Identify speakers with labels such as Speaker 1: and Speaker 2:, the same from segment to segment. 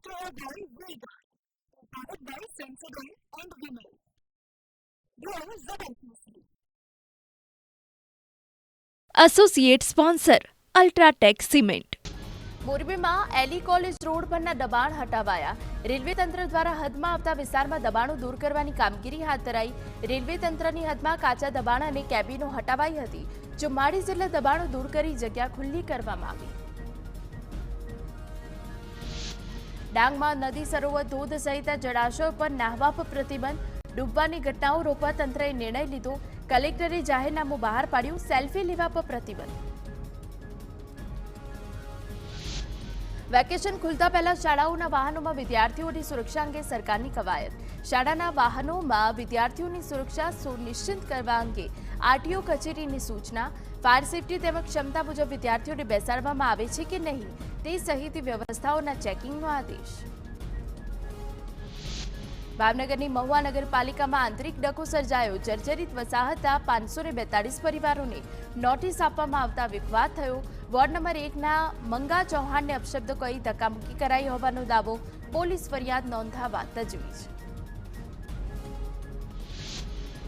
Speaker 1: Brought to you by Vega, powered by Sensodyne and Vinyl. Grow ZMPC.
Speaker 2: Associate sponsor UltraTech cement.
Speaker 3: મોરબીમાં એલી college road પરના દબાણ હટાવાયા. Railway તંત્ર દ્વારા હદમાં આવતા વિસ્તારમાં દબાણો દૂર કરવાની કામગીરી હાથ ધરાઈ. રેલવે તંત્રની હદમાં કાચા દબાણ અને કેબિનો હટાવાઈ હતી. 44 જેટલા દબાણો દૂર કરી જગ્યા ખુલ્લી કરવામાં આવી. ડાંગમાં નદી સરોવર ધોધ સહિત જળાશયો પર નાહવા પર પ્રતિબંધ. ડૂબવાની ઘટનાઓ રોકવા તંત્રએ નિર્ણય લીધો. કલેક્ટરે જાહેરનામું બહાર પાડ્યું. સેલ્ફી લેવા પર પ્રતિબંધ. વેકેશન ખુલતા પહેલા શાળાઓના વાહનોમાં વિદ્યાર્થીઓની સુરક્ષા અંગે સરકારની કવાયત. શાળાના વાહનોમાં વિદ્યાર્થીઓની સુરક્ષા સુનિશ્ચિત કરવા અંગે આરટીઓ કચેરીની સૂચના. ફાયર સેફટી તેમજ ક્ષમતા મુજબ વિદ્યાર્થીઓને બેસાડવામાં આવે છે કે નહીં તે સહિતની વ્યવસ્થાઓના ચેકિંગનો આદેશ. ભાવનગરની મહુવા નગરપાલિકામાં આંતરિક ડખો સર્જાયો. જર્જરિત વસાહતના 542 પરિવારોને નોટિસ આપવામાં આવતા વિવાદ થયો. વોર્ડ નંબર 1ના મંગા ચૌહાણને અપશબ્દો કહી ધક્કામુક્કી કરાઈ હોવાનો દાવો. પોલીસ ફરિયાદ નોંધાવવા તજવીજ.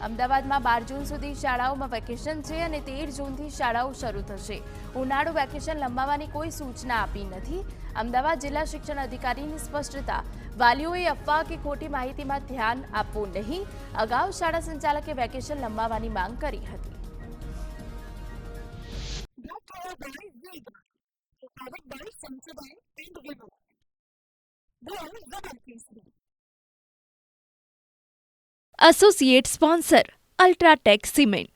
Speaker 3: અમદાવાદમાં 12 જૂન સુધી શાળાઓમાં વેકેશન છે અને 13 જૂનથી શાળાઓ શરૂ થશે. ઉનાળુ વેકેશન લંબાવવાની કોઈ સૂચના આપી નથી. અમદાવાદ જિલ્લા શિક્ષણ અધિકારીની સ્પષ્ટતા. વાલીઓએ અફવા કે ખોટી માહિતીમાં ધ્યાન આપવું નહીં. અગાઉ શાળા સંચાલકે વેકેશન લંબાવવાની માંગ કરી હતી.
Speaker 1: Brought to you by Vega, powered by Sensodyne and Vinyl. Grow ZMPC.
Speaker 2: Associate sponsor UltraTech cement.